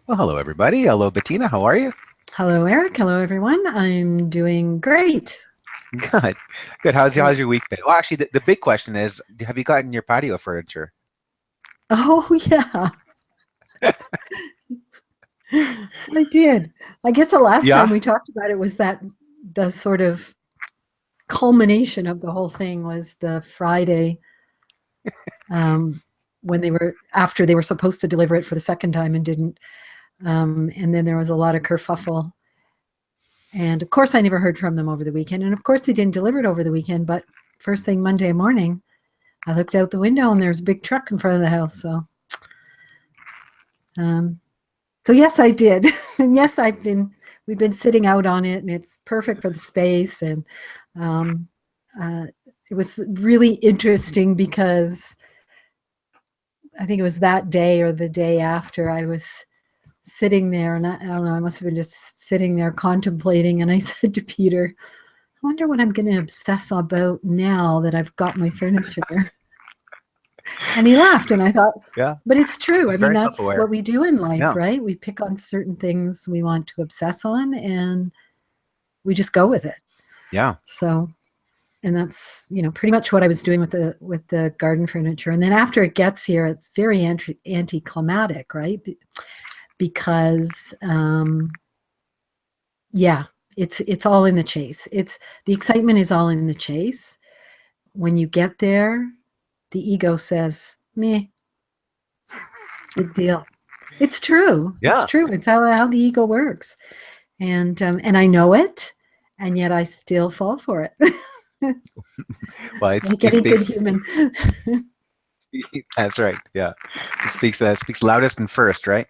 Well, hello, everybody. Hello, Bettina. How are you? Hello, Eric. Hello, everyone. I'm doing great. Good. Good. How's your week been? Well, actually, the big question is, have you gotten your patio furniture? Oh, yeah, I did. I guess the last time Yeah. we talked about it was that the sort of culmination of the whole thing was the Friday um, when after they were supposed to deliver it for the second time and didn't. And then there was a lot of kerfuffle. And of course, I never heard from them over the weekend. And of course, they didn't deliver it over the weekend. But first thing Monday morning, I looked out the window and there's a big truck in front of the house. Um, So yes, I did. And yes, we've been sitting out on it and it's perfect for the space. And um, uh, it was really interesting because I think it was that day or the day after I was sitting there and I don't know, I must have been just sitting there contemplating. And I said to Peter, I wonder what I'm going to obsess about now that I've got my furniture. And he laughed, and I thought, Yeah. but it's true. I It's mean, very that's self-aware. what we do in life, Yeah. right? We pick on certain things we want to obsess on, and we just go with it. Yeah. So, and that's pretty much what I was doing with the garden furniture. And then after it gets here, it's very anticlimactic, right? Because yeah, it's all in the chase. It's the excitement is all in the chase. When you get there, the ego says, "Meh, big deal." It's true. It's Yeah. true. It's how the ego works. And I know it, and yet I still fall for it. Well, Like it any good speaks. human. That's right. Yeah. It speaks loudest and first, right?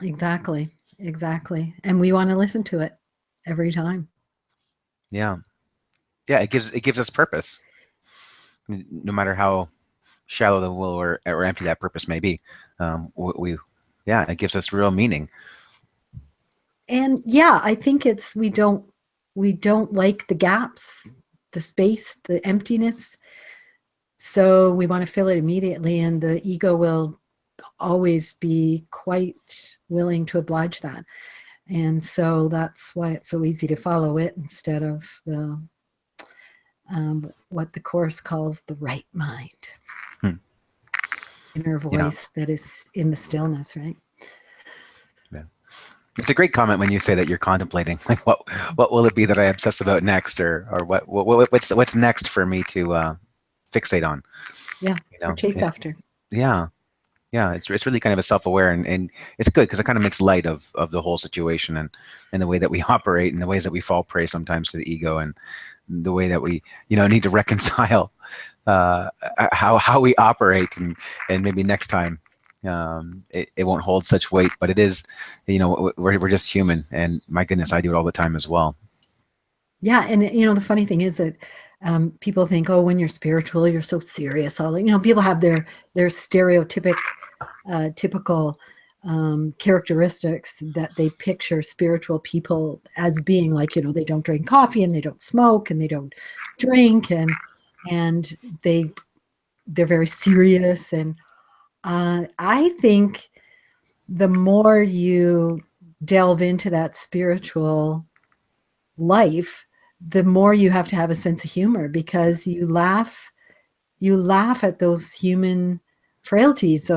Exactly. Exactly. And we want to listen to it every time. Yeah. Yeah. It gives us purpose, no matter how shallow the will or empty that purpose may be. Yeah, it gives us real meaning. And yeah, I think it's we don't like the gaps, the space, the emptiness. So we want to fill it immediately, and the ego will always be quite willing to oblige that. And so that's why it's so easy to follow it instead of the what the course calls the right mind, Hmm. inner Yeah. voice that is in the stillness, right? Yeah. It's a great comment when you say that you're contemplating, like what will it be that I obsess about next, or what's next for me to fixate on, Yeah, you or know? chase after. Yeah, yeah. It's really kind of a self-aware, and it's good because it kind of makes light of the whole situation, and the way that we operate and the ways that we fall prey sometimes to the ego, and the way that we need to reconcile how we operate, and maybe next time it won't hold such weight, but it is, we're just human, and my goodness, I do it all the time as well. Yeah, and the funny thing is that people think, oh, when you're spiritual, you're so serious. All people have their stereotypic, typical characteristics that they picture spiritual people as being like. They don't drink coffee and they don't smoke and they don't drink and they they're very serious. And I think the more you delve into that spiritual life, the more you have to have a sense of humor because you laugh at those human frailties,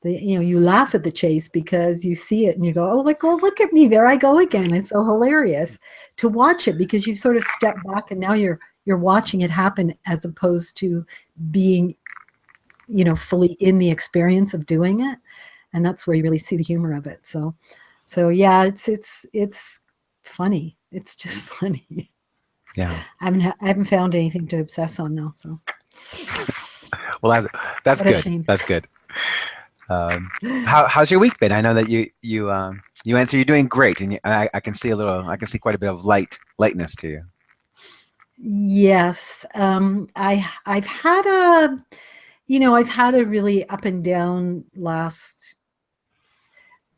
you laugh at the chase because you see it and you go, oh, like, oh, look at me, there I go again. It's so hilarious to watch it because you sort of step back and now you're watching it happen as opposed to being fully in the experience of doing it. And that's where you really see the humor of it. So yeah, it's funny. It's just funny. Yeah. I haven't found anything to obsess on though. So Well, that's what a good. shame. That's good. How's your week been? I know that you answer you're doing great, and I can see I can see quite a bit of lightness to you. Yes, I've had a really up and down last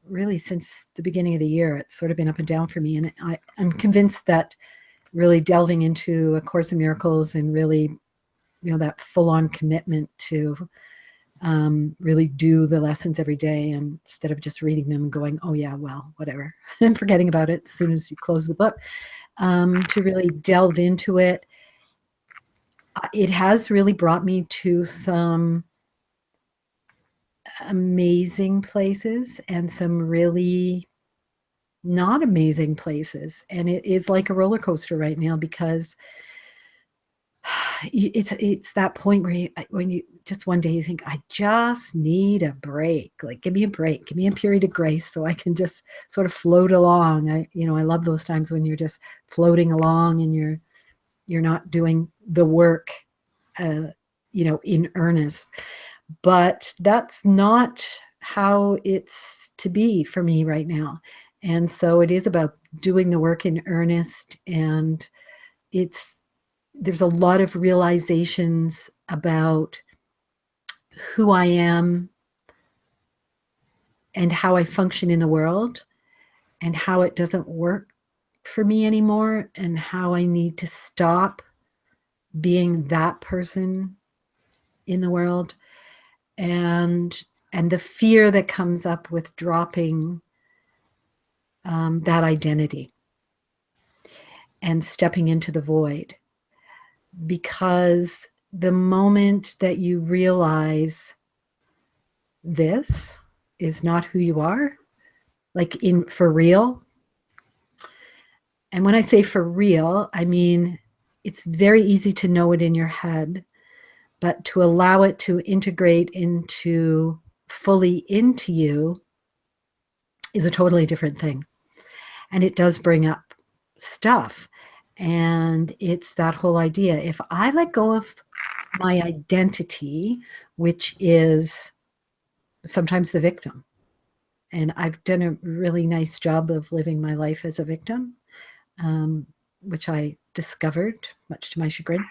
really since the beginning of the year. It's sort of been up and down for me, and I'm convinced that really delving into A Course in Miracles and really that full on commitment to really do the lessons every day, and instead of just reading them and going, oh yeah, well, whatever, and forgetting about it as soon as you close the book, to really delve into it. It has really brought me to some amazing places and some really not amazing places. And it is like a roller coaster right now, because it's that point where when you just one day you think, I just need a break. Like, give me a break, give me a period of grace so I can just sort of float along. I love those times when you're just floating along and you're not doing the work, in earnest. But that's not how it's to be for me right now. And so it is about doing the work in earnest. And there's a lot of realizations about who I am and how I function in the world, and how it doesn't work for me anymore, and how I need to stop being that person in the world, and the fear that comes up with dropping that identity and stepping into the void. Because the moment that you realize this is not who you are, like for real. And when I say for real, I mean, it's very easy to know it in your head, but to allow it to integrate fully into you is a totally different thing. And it does bring up stuff. And it's that whole idea. If I let go of my identity, which is sometimes the victim, and I've done a really nice job of living my life as a victim, which I discovered, much to my chagrin.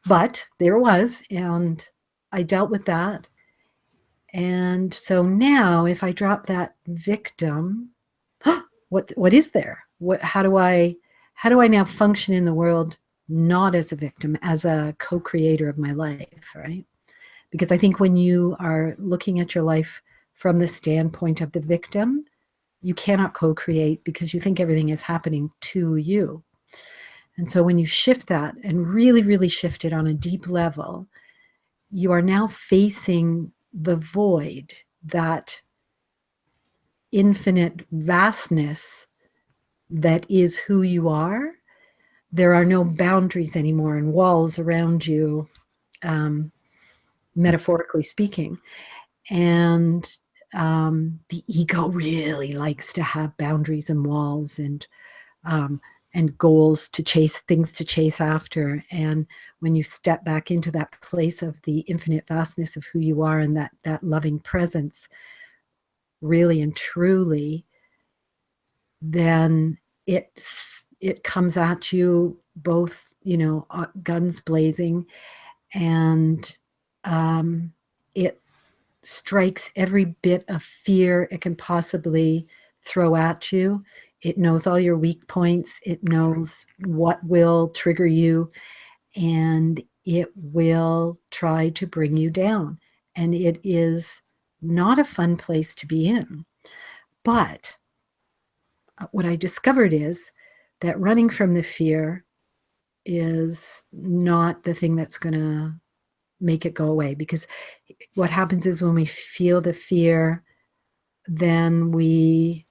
But there it was, and I dealt with that. And so now, if I drop that victim, what is there? How do I now function in the world, not as a victim, as a co-creator of my life, right? Because I think when you are looking at your life from the standpoint of the victim, you cannot co-create, because you think everything is happening to you. And so when you shift that and really, really shift it on a deep level, you are now facing the void, that infinite vastness that is who you are. There are no boundaries anymore and walls around you, metaphorically speaking. And the ego really likes to have boundaries and walls and goals to chase, things to chase after. And when you step back into that place of the infinite vastness of who you are, and that loving presence, really and truly, then it comes at you both, guns blazing, and it strikes every bit of fear it can possibly throw at you. It knows all your weak points. It knows what will trigger you, and it will try to bring you down. And it is not a fun place to be in. But what I discovered is that running from the fear is not the thing that's going to make it go away. Because what happens is, when we feel the fear, then we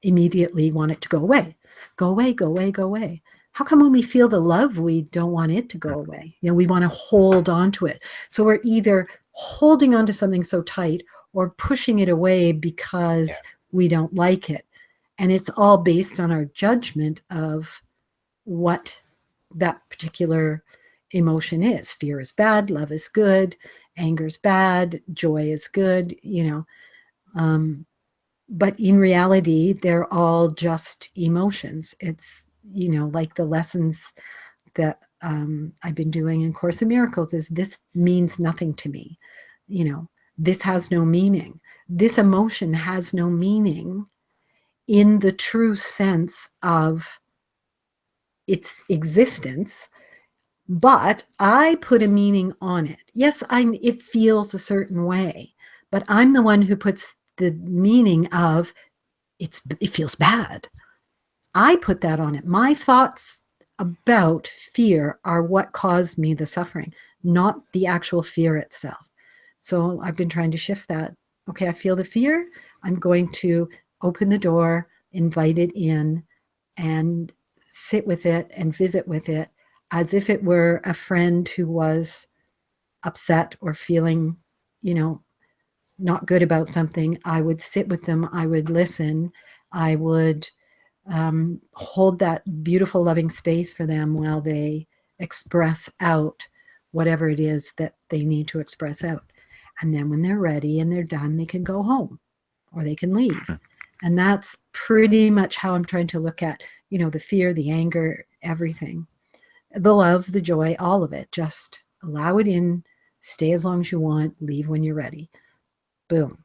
immediately want it to go away. Go away, go away, go away. How come when we feel the love, we don't want it to go away? We want to hold on to it. So we're either holding on to something so tight or pushing it away because we don't like it. And it's all based on our judgment of what that particular emotion is. Fear is bad, love is good, anger is bad, joy is good, but in reality, they're all just emotions. It's, like the lessons that I've been doing in Course in Miracles is, this means nothing to me. This has no meaning. This emotion has no meaning in the true sense of its existence. but I put a meaning on it. Yes, it feels a certain way, but I'm the one who puts the meaning of it feels bad. I put that on it. My thoughts about fear are what caused me the suffering, not the actual fear itself. So I've been trying to shift that. Okay, I feel the fear. I'm going to open the door, invite it in, and sit with it and visit with it as if it were a friend who was upset or feeling, you know, not good about something. I would sit with them. I would listen. I would hold that beautiful, loving space for them while they express out whatever it is that they need to express out. And then when they're ready and they're done, they can go home or they can leave. And that's pretty much how I'm trying to look at, the fear, the anger, everything, the love, the joy, all of it. Just allow it in, stay as long as you want, leave when you're ready. Boom.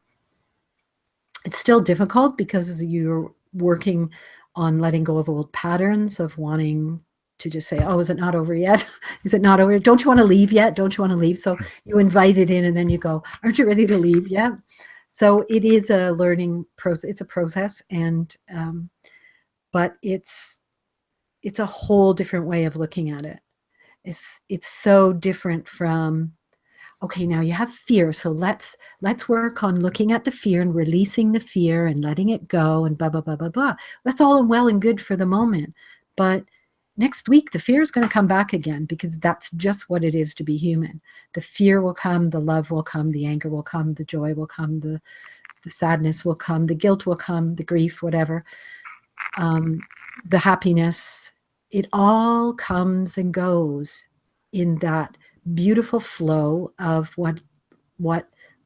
It's still difficult because you're working on letting go of old patterns of wanting to just say, oh, is it not over yet? Is it not over? Don't you want to leave yet? Don't you want to leave? So you invite it in and then you go, aren't you ready to leave yet? So it is a learning process. It's a process. And, but it's a whole different way of looking at it. It's so different from, okay, now you have fear, so let's work on looking at the fear and releasing the fear and letting it go and blah blah blah blah blah. That's all well and good for the moment, but next week the fear is going to come back again, because that's just what it is to be human. The fear will come, the love will come, the anger will come, the joy will come, the sadness will come, the guilt will come, the grief, whatever, the happiness. It all comes and goes in that beautiful flow of what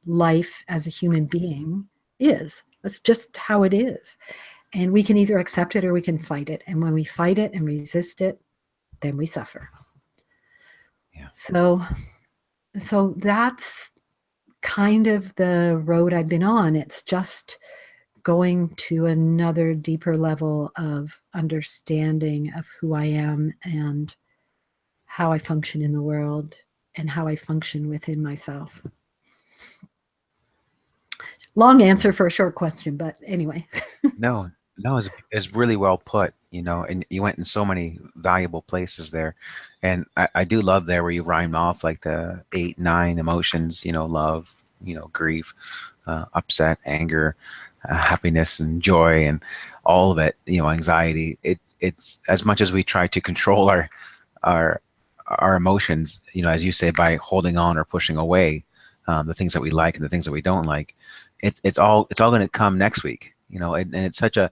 life as a human being is. That's just how it is. And we can either accept it or we can fight it. And when we fight it and resist it, then we suffer. Yeah. So that's kind of the road I've been on. It's just going to another deeper level of understanding of who I am and how I function in the world and how I function within myself. Long answer for a short question, but anyway. No, it's really well put, and you went in so many valuable places there. And I do love there where you rhymed off like the 8, 9 emotions, love, grief, upset, anger, happiness and joy and all of it, anxiety. It's as much as we try to control our emotions, as you say, by holding on or pushing away the things that we like and the things that we don't like, it's all going to come next week, and it's such a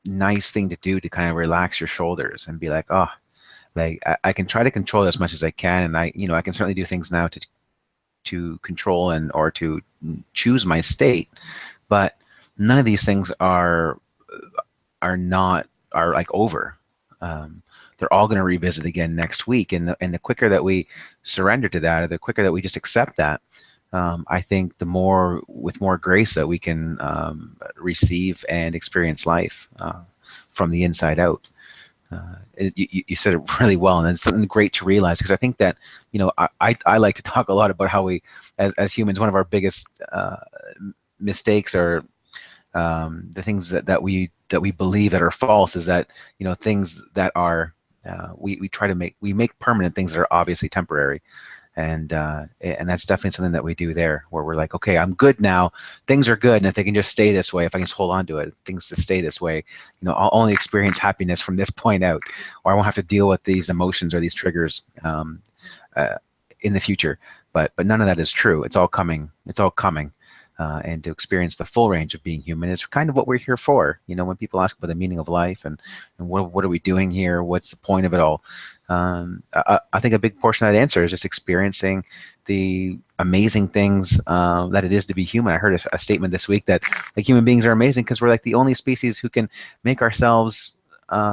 nice thing to do, to kind of relax your shoulders and be like, oh, like I can try to control it as much as I can, and I can certainly do things now to control or to choose my state, but none of these things are like over. They're all going to revisit again next week, and the quicker that we surrender to that, or the quicker that we just accept that, I think with more grace that we can receive and experience life from the inside out. You said it really well, and it's something great to realize, because I think that I like to talk a lot about how we, as humans, one of our biggest mistakes, or the things that we believe that are false, is that things that are we try to make permanent things that are obviously temporary. And that's definitely something that we do there, where we're like, okay, I'm good now. Things are good, and if they can just stay this way, if I can just hold on to it, things to stay this way, I'll only experience happiness from this point out, or I won't have to deal with these emotions or these triggers in the future. But none of that is true. It's all coming. It's all coming. And to experience the full range of being human is kind of what we're here for. When people ask about the meaning of life and what are we doing here, what's the point of it all, I think a big portion of that answer is just experiencing the amazing things that it is to be human. I heard a statement this week that like human beings are amazing because we're like the only species who can make ourselves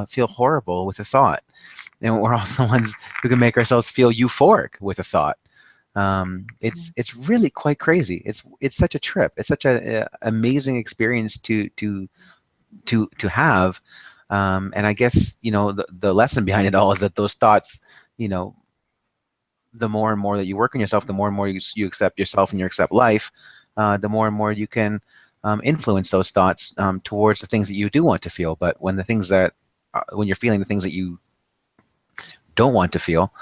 feel horrible with a thought, and we're also ones who can make ourselves feel euphoric with a thought. It's really quite crazy. It's such a trip. It's such a amazing experience to have, And I guess, the lesson behind it all is that those thoughts, the more and more that you work on yourself, the more and more you accept yourself and you accept life, the more and more you can influence those thoughts towards the things that you do want to feel. But when you're feeling the things that you don't want to feel,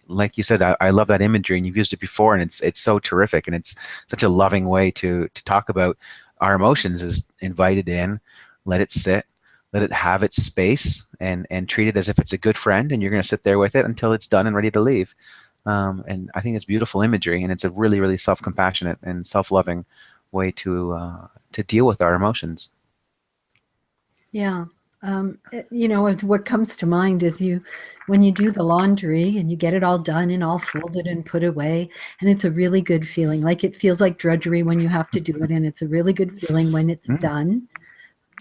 like you said, I love that imagery, and you've used it before, and it's so terrific, and it's such a loving way to talk about our emotions. Is invite it in, let it sit, let it have its space, and treat it as if it's a good friend, and you're going to sit there with it until it's done and ready to leave. And I think it's beautiful imagery, and it's a really, really self-compassionate and self-loving way to deal with our emotions. Yeah. What comes to mind is when you do the laundry and you get it all done and all folded and put away, and it's a really good feeling. Like it feels like drudgery when you have to do it, and it's a really good feeling when it's done.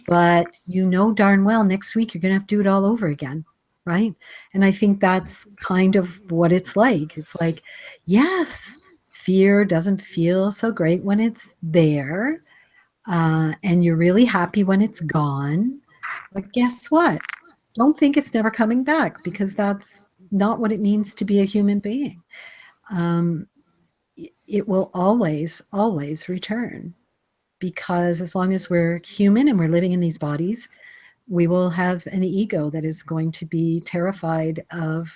But you know darn well next week you're going to have to do it all over again, right? And I think that's kind of what it's like. It's like, yes, fear doesn't feel so great when it's there, and you're really happy when it's gone. But guess what? Don't think it's never coming back, because that's not what it means to be a human being. Um, it will always, always return, because as long as we're human and we're living in these bodies, we will have an ego that is going to be terrified of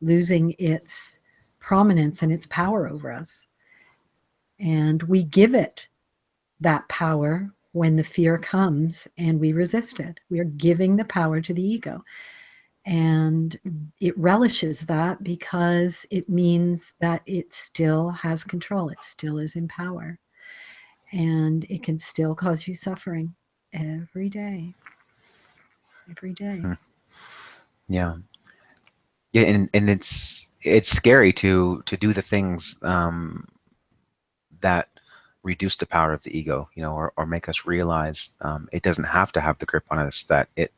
losing its prominence and its power over us. And we give it that power when the fear comes and we resist it. We are giving the power to the ego. And it relishes that because it means that it still has control. It still is in power. And it can still cause you suffering every day. Every day. Yeah. Yeah, and it's scary to do the things that reduce the power of the ego, or make us realize it doesn't have to have the grip on us that it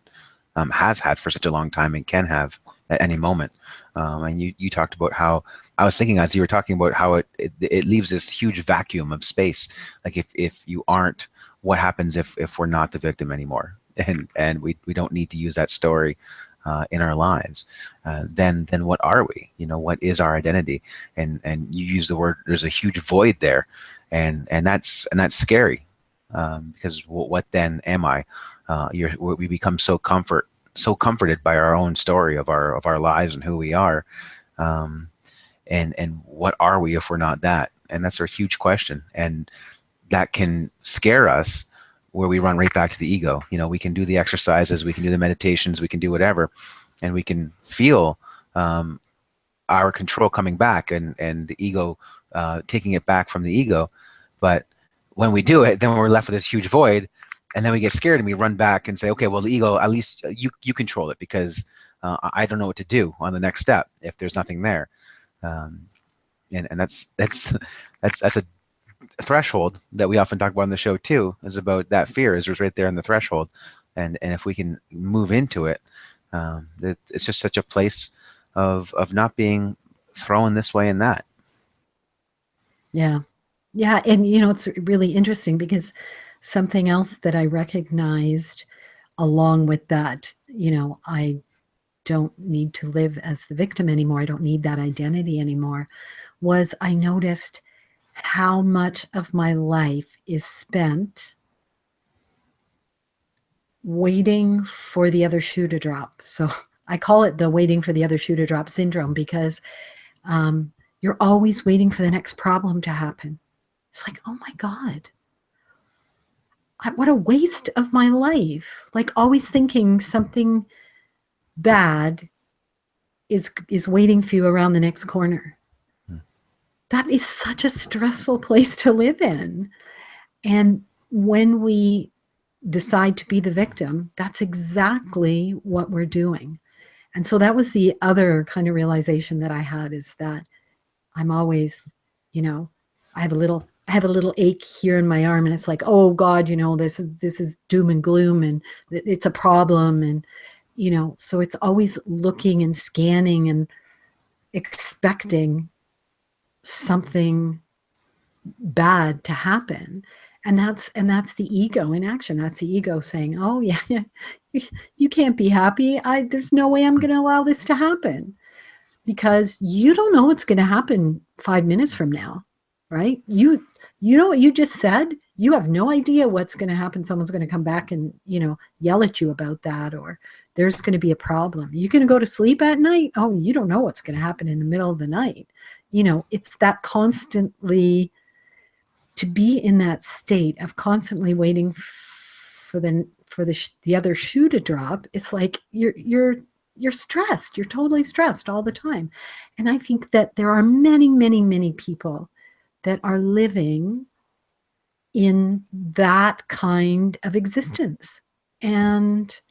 has had for such a long time and can have at any moment. And you talked about how, I was thinking as you were talking about how it leaves this huge vacuum of space. Like if you aren't, what happens if we're not the victim anymore? And we don't need to use that story in our lives. Then what are we? What is our identity? And you use the word, there's a huge void there, and that's scary, because what then am I? We become so comforted by our own story of our lives and who we are, and what are we if we're not that? And that's a huge question, and that can scare us, where we run right back to the ego. We can do the exercises, we can do the meditations, we can do whatever, and we can feel our control coming back, and the ego taking it back from the ego. But when we do it, then we're left with this huge void, and then we get scared and we run back and say, okay, well, the ego, at least you control it, because I don't know what to do on the next step if there's nothing there. And that's a threshold that we often talk about on the show too, is about that fear is right there in the threshold. And if we can move into it, it's just such a place of not being thrown this way and that. Yeah. Yeah. And, it's really interesting, because something else that I recognized along with that, I don't need to live as the victim anymore, I don't need that identity anymore, was I noticed how much of my life is spent waiting for the other shoe to drop. So I call it the waiting for the other shoe to drop syndrome, because you're always waiting for the next problem to happen. It's like, oh my God, what a waste of my life. Like always thinking something bad is waiting for you around the next corner. That is such a stressful place to live in. And when we decide to be the victim, that's exactly what we're doing. And so that was the other kind of realization that I had, is that I'm always, I have a little ache here in my arm, and it's like, oh God, this is doom and gloom, and it's a problem. And, so it's always looking and scanning and expecting something bad to happen. And that's the ego in action. That's the ego saying, oh yeah, yeah, you can't be happy. There's no way I'm going to allow this to happen, because you don't know what's going to happen 5 minutes from now, right? You know what you just said? You have no idea what's going to happen. Someone's going to come back and, yell at you about that, or there's going to be a problem. You're going to go to sleep at night. Oh, you don't know what's going to happen in the middle of the night. It's that constantly, to be in that state of constantly waiting for the other shoe to drop. It's like you're stressed. You're totally stressed all the time. And I think that there are many, many, many people that are living in that kind of existence, and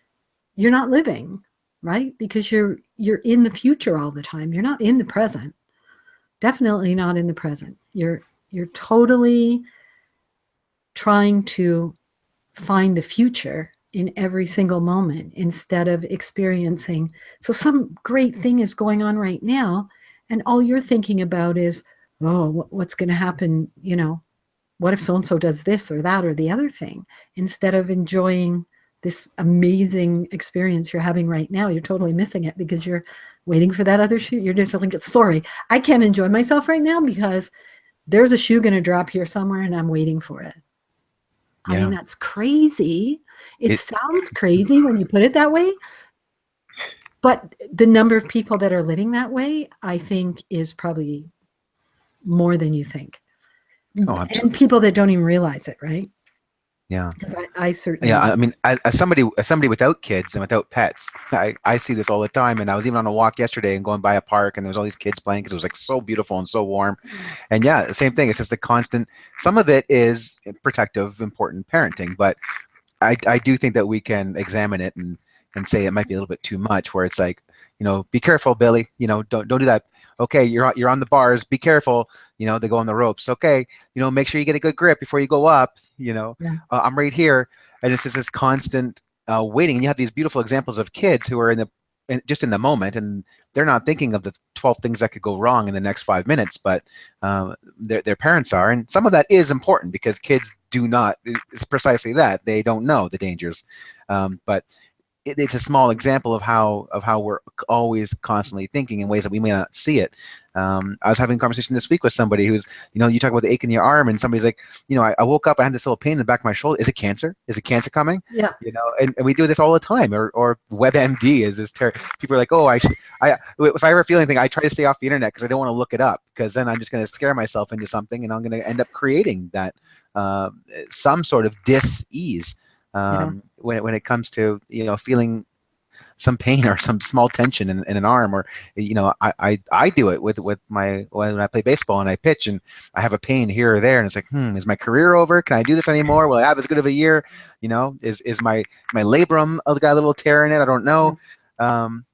you're not living, right? Because you're in the future all the time. You're not in the present. Definitely not in the present. You're totally trying to find the future in every single moment instead of experiencing. So some great thing is going on right now, and all you're thinking about is, oh, what's going to happen? What if so-and-so does this or that or the other thing? Instead of enjoying this amazing experience you're having right now, you're totally missing it because you're waiting for that other shoe. You're just like, sorry, I can't enjoy myself right now because there's a shoe going to drop here somewhere and I'm waiting for it. I mean, that's crazy. It sounds crazy when you put it that way, but the number of people that are living that way, I think, is probably more than you think. Oh, absolutely. And people that don't even realize it, right? Yeah. Because I certainly. Yeah, I mean, as somebody without kids and without pets, I see this all the time. And I was even on a walk yesterday and going by a park, and there was all these kids playing because it was like so beautiful and so warm. And yeah, the same thing. It's just the constant. Some of it is protective, important parenting, but I do think that we can examine it and say it might be a little bit too much, where it's like, be careful, Billy, don't do that. Okay, you're on the bars, be careful, they go on the ropes. Okay, make sure you get a good grip before you go up, Yeah. I'm right here. And it's just this constant waiting. And you have these beautiful examples of kids who are just in the moment, and they're not thinking of the 12 things that could go wrong in the next 5 minutes, but their parents are. And some of that is important because kids do not, it's precisely that, they don't know the dangers. But it's a small example of how we're always constantly thinking in ways that we may not see it. I was having a conversation this week with somebody who's, you talk about the ache in your arm, and somebody's like, I woke up, I had this little pain in the back of my shoulder. Is it cancer? Is it cancer coming? Yeah. And we do this all the time. Or WebMD is this people are like, oh, if I ever feel anything, I try to stay off the internet because I don't want to look it up, because then I'm just going to scare myself into something, and I'm going to end up creating that some sort of dis-ease. When it comes to feeling some pain or some small tension in an arm, or I do it with my, when I play baseball and I pitch and I have a pain here or there, and it's like, is my career over? Can I do this anymore? Will I have as good of a year? Is my labrum got a little tear in it? I don't know.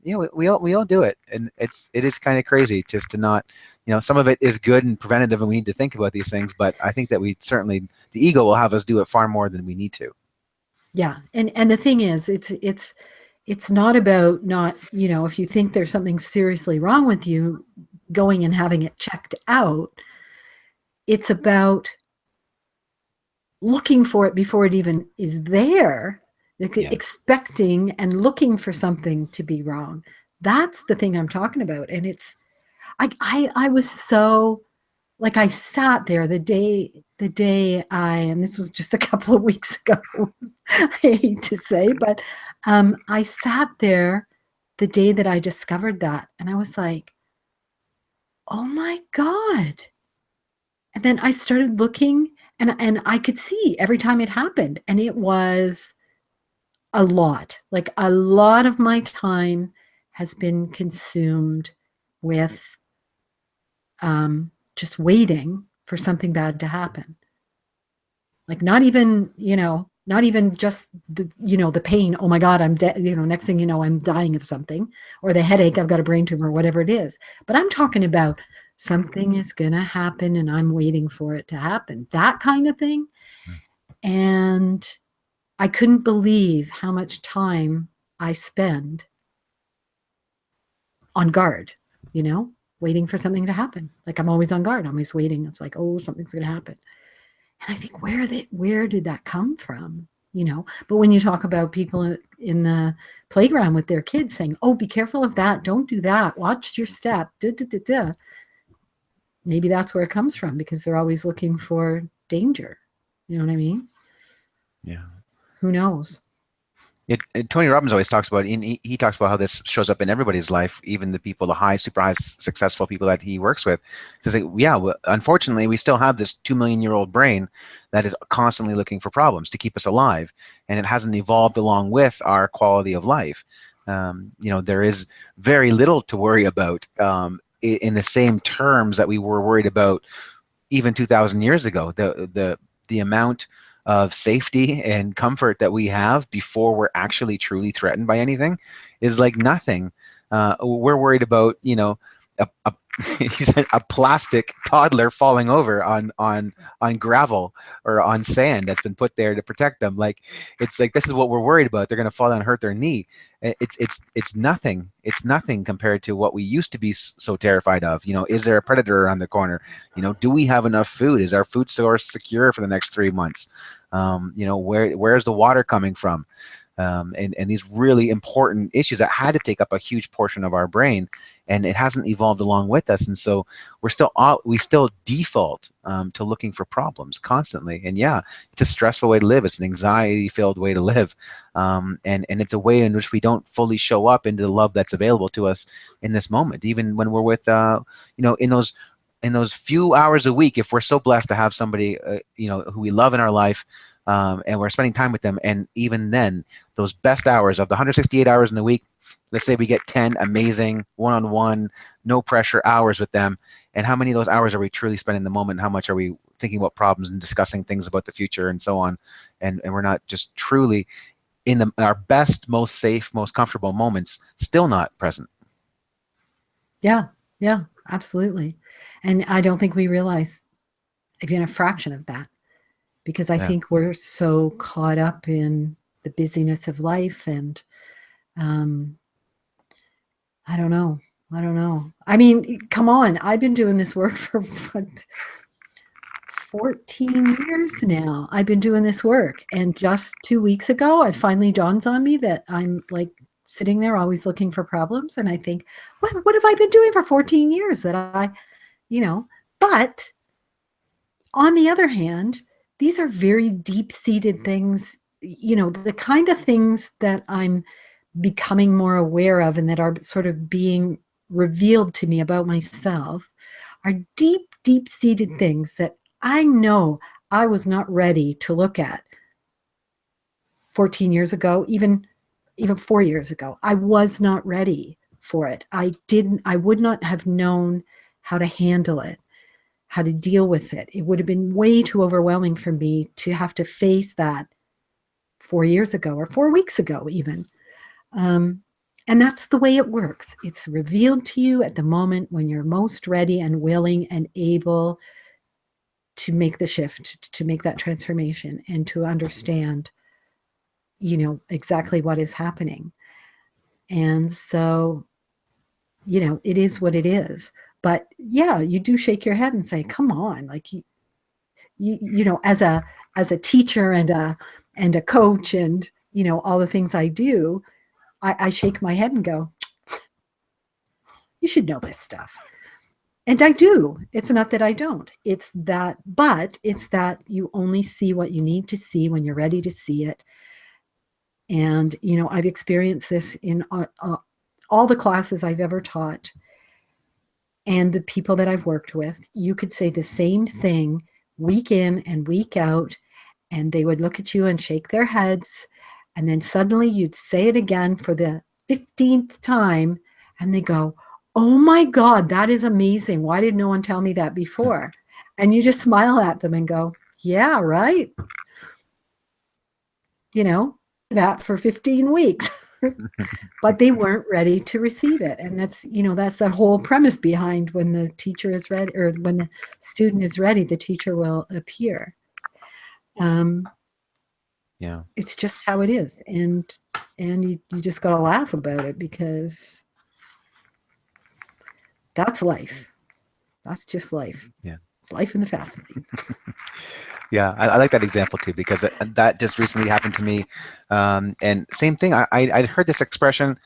We all do it, and it is kind of crazy just to not, some of it is good and preventative, and we need to think about these things, but I think that the ego will have us do it far more than we need to. Yeah. And the thing is, it's not about not, if you think there's something seriously wrong with you, going and having it checked out. It's about looking for it before it even is there, expecting and looking for something to be wrong. That's the thing I'm talking about. And I was so, like, I sat there the day and this was just a couple of weeks ago, I hate to say, but I sat there the day that I discovered that, and I was like, oh my God. And then I started looking, and I could see every time it happened, and it was a lot. Like, a lot of my time has been consumed with just waiting for something bad to happen. Like, not even just the pain. Oh my God, I'm dead. Next thing you know, I'm dying of something, or the headache, I've got a brain tumor, or whatever it is. But I'm talking about something is going to happen and I'm waiting for it to happen. That kind of thing. And I couldn't believe how much time I spend on guard, waiting for something to happen. Like, I'm always on guard, I'm always waiting. It's like, oh, something's going to happen. And I think, where did that come from? But when you talk about people in the playground with their kids saying, oh, be careful of that, don't do that, watch your step, da, da, da, da. Maybe that's where it comes from, because they're always looking for danger. You know what I mean? Yeah. Who knows? Tony Robbins always talks about, he talks about how this shows up in everybody's life, even the people, the super high successful people that he works with. To say, yeah, unfortunately, we still have this 2 million-year-old brain that is constantly looking for problems to keep us alive, and it hasn't evolved along with our quality of life. There is very little to worry about in the same terms that we were worried about even 2,000 years ago. The amount of safety and comfort that we have before we're actually truly threatened by anything is like nothing. We're worried about, a he said a plastic toddler falling over on gravel or on sand that's been put there to protect them. Like, it's like, this is what we're worried about. They're going to fall down and hurt their knee. It's nothing. It's nothing compared to what we used to be so terrified of. Is there a predator around the corner? Do we have enough food? Is our food source secure for the next 3 months? Where's the water coming from? And these really important issues that had to take up a huge portion of our brain, and it hasn't evolved along with us. And so we still default to looking for problems constantly. And yeah, it's a stressful way to live. It's an anxiety-filled way to live, and it's a way in which we don't fully show up into the love that's available to us in this moment, even when we're with in those few hours a week, if we're so blessed to have somebody who we love in our life, and we're spending time with them. And even then, those best hours of the 168 hours in the week, let's say we get 10 amazing one-on-one, no pressure hours with them. And how many of those hours are we truly spending in the moment? How much are we thinking about problems and discussing things about the future and so on? And we're not just truly in our best, most safe, most comfortable moments, still not present. Yeah, absolutely. And I don't think we realize even a fraction of that, because I think we're so caught up in the busyness of life, and I don't know. I mean, come on, I've been doing this work for 14 years now. I've been doing this work, and just 2 weeks ago, it finally dawns on me that I'm like sitting there always looking for problems, and I think, what have I been doing for 14 years that but on the other hand, these are very deep-seated things, the kind of things that I'm becoming more aware of and that are sort of being revealed to me about myself are deep-seated things that I know I was not ready to look at 14 years ago, even 4 years ago. I was not ready for it. I would not have known how to handle it, how to deal with it. It would have been way too overwhelming for me to have to face that 4 years ago or 4 weeks ago even. And that's the way it works. It's revealed to you at the moment when you're most ready and willing and able to make the shift, to make that transformation, and to understand, exactly what is happening. And so, it is what it is. But yeah, you do shake your head and say, come on, like as a teacher and a coach and, all the things I do, I shake my head and go, you should know this stuff. And I do. It's not that I don't. It's that you only see what you need to see when you're ready to see it. And, I've experienced this in all the classes I've ever taught and the people that I've worked with. You could say the same thing week in and week out, and they would look at you and shake their heads. And then suddenly you'd say it again for the 15th time, and they go, oh my God, that is amazing. Why did no one tell me that before? And you just smile at them and go, yeah, right. That for 15 weeks. But they weren't ready to receive it. And that's that whole premise behind when the teacher is ready, or when the student is ready, the teacher will appear. Yeah. It's just how it is. And you just got to laugh about it, because that's life. That's just life. Yeah. It's life in the fast lane. Yeah, I like that example too, because that just recently happened to me. And same thing, I'd heard this expression,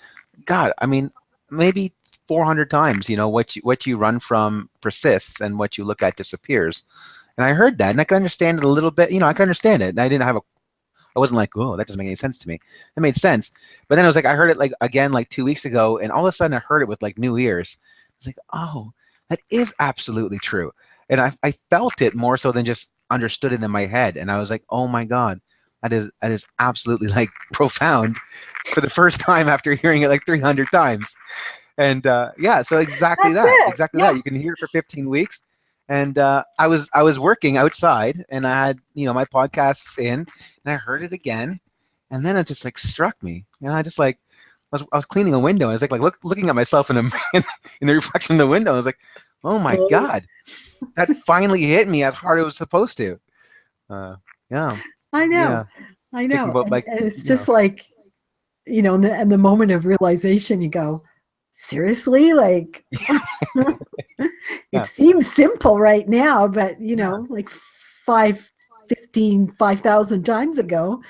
God, I mean, maybe 400 times, what you run from persists and what you look at disappears. And I heard that and I could understand it a little bit, I could understand it. And I wasn't like, oh, that doesn't make any sense to me. It made sense. But then I was like, I heard it like again, like 2 weeks ago, and all of a sudden I heard it with like new ears. I was like, oh, that is absolutely true. And I felt it more so than just understood it in my head. And I was like, oh my God, that is absolutely like profound for the first time after hearing it like 300 times. And yeah, so exactly That's that, it. exactly Yeah. that. You can hear it for 15 weeks. And I was working outside, and I had my podcasts in, and I heard it again, and then it just like struck me, and I just like I was cleaning a window, and I was like looking at myself in in the reflection in the window. I was like, oh my Oh, God, that finally hit me as hard as it was supposed to. Uh, yeah, I know. yeah. I Thinking know. about And it's just like, in the moment of realization, you go, seriously? Like, it yeah, seems simple right now, but, yeah, like 5,000 times ago,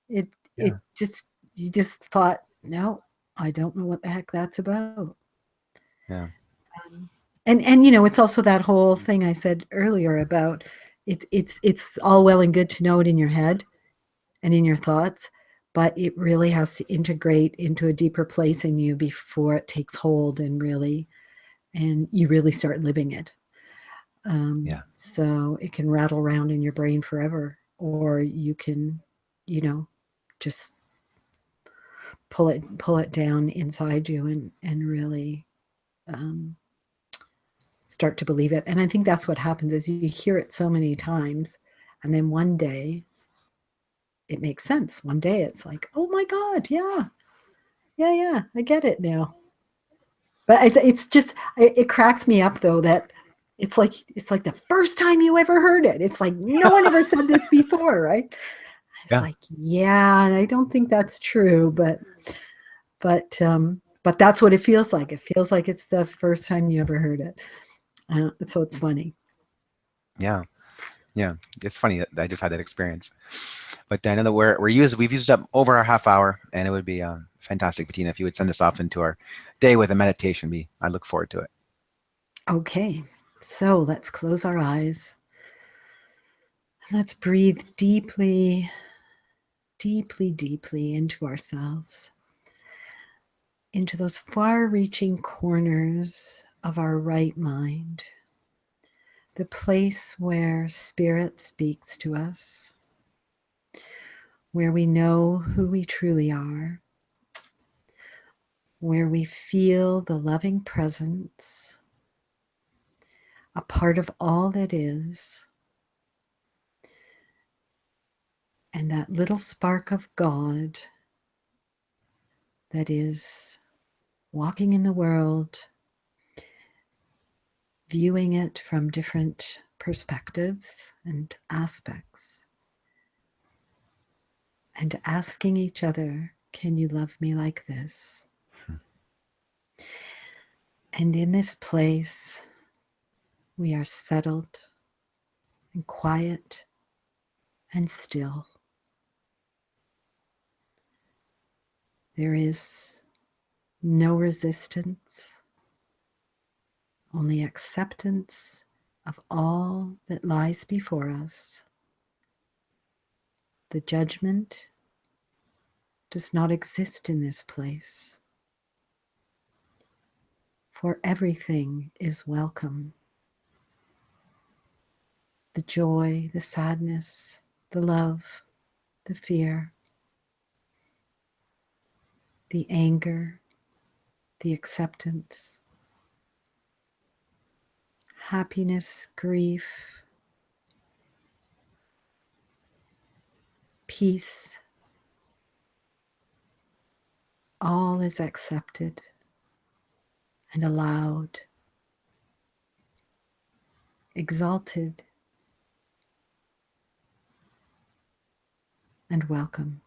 it yeah, just, you just thought, no, I don't know what the heck that's about. yeah, And it's also that whole thing I said earlier about it's all well and good to know it in your head and in your thoughts, but it really has to integrate into a deeper place in you before it takes hold and you really start living it. yeah, So it can rattle around in your brain forever, or you can, you know, just pull it down inside you and really um, start to believe it. And I think that's what happens is you hear it so many times, and then one day it makes sense. One day it's like, oh my God, yeah, yeah, yeah, I get it now. But it's just it cracks me up though that it's like the first time you ever heard it. It's like no one ever said this before, right? It's yeah, like, yeah, I don't think that's true, but that's what it feels like. It feels like it's the first time you ever heard it. So it's funny. yeah. Yeah, it's funny that I just had that experience. But I know that we've used up over our half hour, and it would be fantastic, Bettina, if you would send us off into our day with a meditation. I look forward to it. Okay, so let's close our eyes. Let's breathe deeply, deeply, deeply into ourselves, into those far reaching corners of our right mind, the place where spirit speaks to us, where we know who we truly are, where we feel the loving presence, a part of all that is, and that little spark of God that is walking in the world, viewing it from different perspectives and aspects, and asking each other, can you love me like this? And in this place, we are settled and quiet and still. There is no resistance, only acceptance of all that lies before us. The judgment does not exist in this place, for everything is welcome. The joy, the sadness, the love, the fear, the anger, the acceptance, happiness, grief, peace, all is accepted and allowed, exalted and welcomed.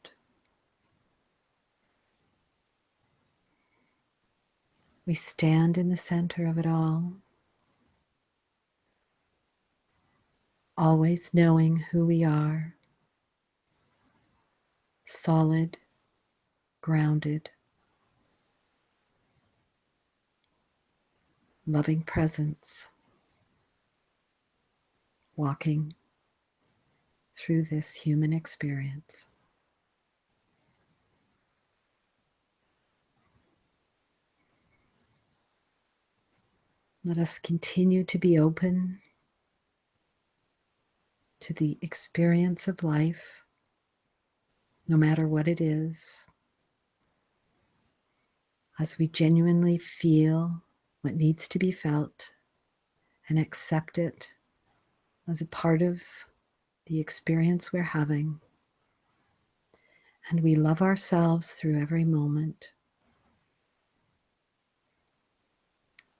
We stand in the center of it all, always knowing who we are, solid, grounded, loving presence, walking through this human experience. Let us continue to be open to the experience of life, no matter what it is, as we genuinely feel what needs to be felt and accept it as a part of the experience we're having. And we love ourselves through every moment.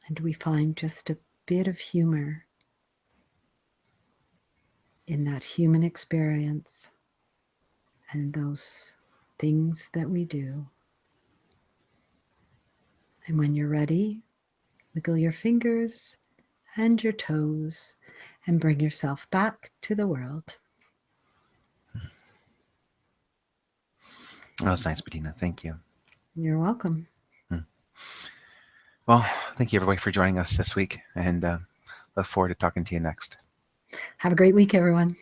And we find just a bit of humor in that human experience and those things that we do. And when you're ready, wiggle your fingers and your toes and bring yourself back to the world. That was nice, Bettina. Thank you. You're welcome. Well, thank you everybody for joining us this week, and look forward to talking to you next. Have a great week, everyone.